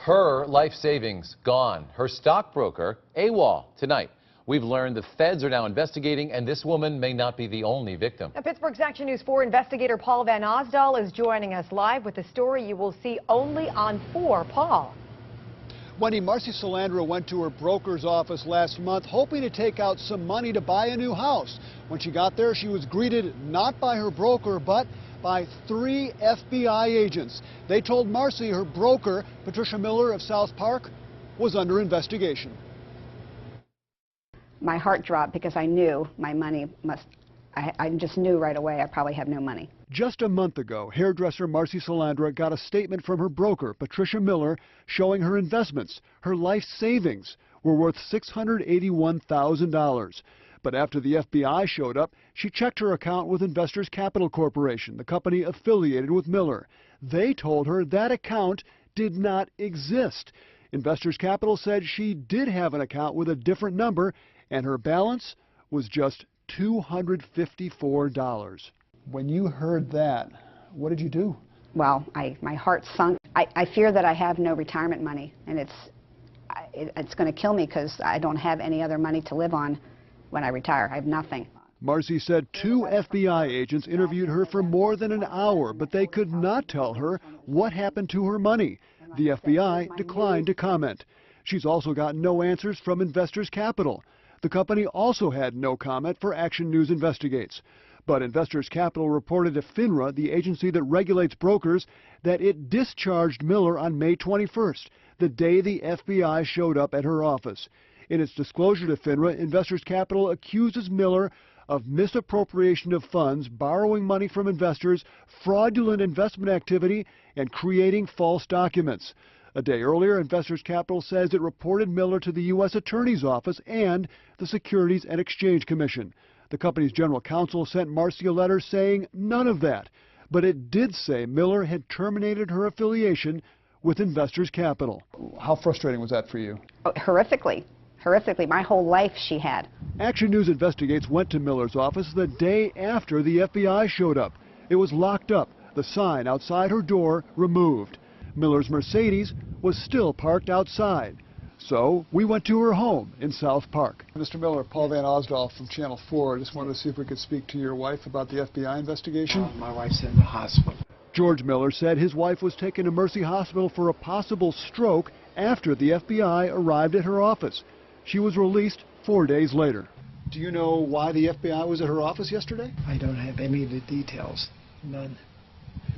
Her life savings gone. Her stockbroker AWOL tonight. We've learned the feds are now investigating, and this woman may not be the only victim. Now, Pittsburgh's Action News 4 investigator Paul Van Osdol is joining us live with a story you will see only on 4. Paul. Wendy, Marcy Salandra went to her broker's office last month hoping to take out some money to buy a new house. When she got there, she was greeted not by her broker, but by 3 FBI agents. They told Marcy her broker, Patricia Miller of South Park, was under investigation. My heart dropped because I knew my money I just knew right away I probably have no money. Just a month ago, hairdresser Marcy Salandra got a statement from her broker, Patricia Miller, showing her investments, her life savings, were worth $681,000. But after the FBI showed up, she checked her account with Investors Capital Corporation, the company affiliated with Miller. They told her that account did not exist. Investors Capital said she did have an account with a different number, and her balance was just $254. When you heard that, what did you do? Well, my heart sunk. I fear that I have no retirement money, and it's going to kill me because I don't have any other money to live on when I retire. I have nothing. Marcy said 2 FBI agents interviewed her for more than an hour, but they could not tell her what happened to her money. The FBI declined to comment. She's also gotten no answers from Investors Capital. The company also had no comment for Action News Investigates. But Investors Capital reported to FINRA, the agency that regulates brokers, that it discharged Miller on May 21st, the day the FBI showed up at her office. In its disclosure to FINRA, Investors Capital accuses Miller of misappropriation of funds, borrowing money from investors, fraudulent investment activity, and creating false documents. A day earlier, Investors Capital says it reported Miller to the U.S. Attorney's Office and the Securities and Exchange Commission. The company's general counsel sent Marcy a letter saying none of that, but it did say Miller had terminated her affiliation with Investors Capital. How frustrating was that for you? Oh, horrifically. Horrifically. My whole life she had. Action News Investigates went to Miller's office the day after the FBI showed up. It was locked up, the sign outside her door removed. Miller's Mercedes was still parked outside. So we went to her home in South Park. Mr. Miller, Paul Van Osdol from Channel 4. I just wanted to see if we could speak to your wife about the FBI investigation. My wife's in the hospital. George Miller said his wife was taken to Mercy Hospital for a possible stroke after the FBI arrived at her office. She was released 4 days later. Do you know why the FBI was at her office yesterday? I don't have any of the details. None.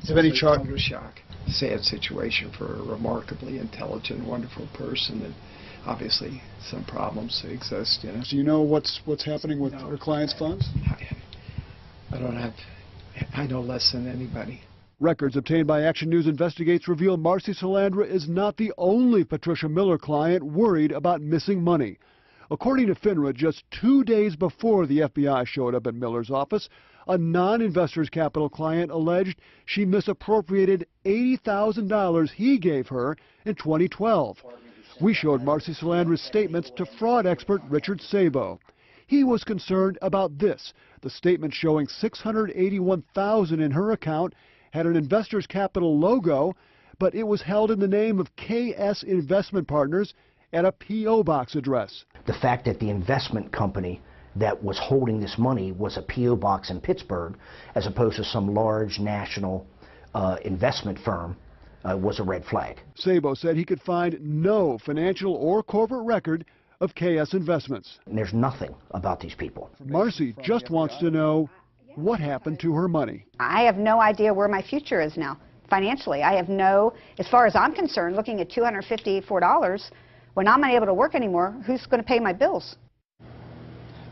Is there any charge? Total shock. Sad situation for a remarkably intelligent, wonderful person, and obviously some problems exist. You know. Do you know what's happening with her client's funds? I don't have. I know less than anybody. Records obtained by Action News Investigates reveal Marcy Salandra is not the only Patricia Miller client worried about missing money. According to FINRA, just 2 days before the FBI showed up at Miller's office, a non-Investors Capital client alleged she misappropriated $80,000 he gave her in 2012. We showed Marcy Salandra's statements to fraud expert Richard Sabo. He was concerned about this. The statement showing $681,000 in her account had an Investors Capital logo, but it was held in the name of KS Investment Partners at a P.O. Box address. The fact that the investment company that was holding this money was a P.O. Box in Pittsburgh, as opposed to some large national investment firm, was a red flag. Sabo said he could find no financial or corporate record of KS Investments. And there's nothing about these people. Marcy just wants to know what happened to her money. I have no idea where my future is now. Financially, I have no, as far as I'm concerned, looking at $254, when I'm not able to work anymore, who's going to pay my bills?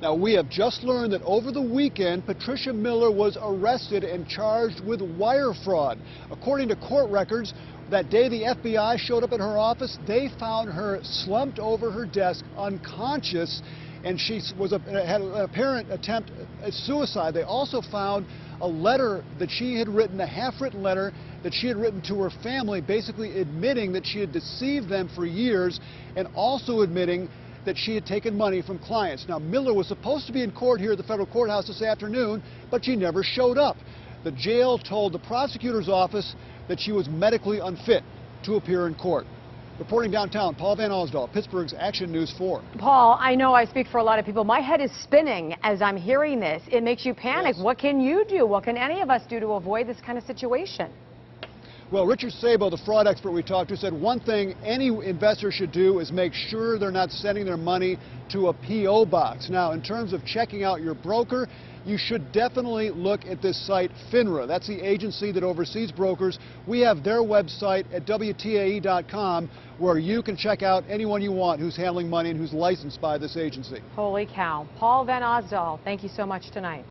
Now, we have just learned that over the weekend, Patricia Miller was arrested and charged with wire fraud. According to court records, that day the FBI showed up at her office, they found her slumped over her desk, unconscious, and she had an apparent attempt at suicide. They also found a letter that she had written, a half-written letter that she had written to her family, basically admitting that she had deceived them for years and also admitting that she had taken money from clients. Now, Miller was supposed to be in court here at the federal courthouse this afternoon, but she never showed up. The jail told the prosecutor's office that she was medically unfit to appear in court. Reporting downtown, Paul Van Osdol, Pittsburgh's Action News 4. Paul, I know I speak for a lot of people. My head is spinning as I'm hearing this. It makes you panic. Yes. What can you do? What can any of us do to avoid this kind of situation? Well, Richard Sabo, the fraud expert we talked to, said one thing any investor should do is make sure they're not sending their money to a P.O. box. Now, in terms of checking out your broker, you should definitely look at this site, FINRA. That's the agency that oversees brokers. We have their website at WTAE.com where you can check out anyone you want who's handling money and who's licensed by this agency. Holy cow. Paul Van Osdol, thank you so much tonight.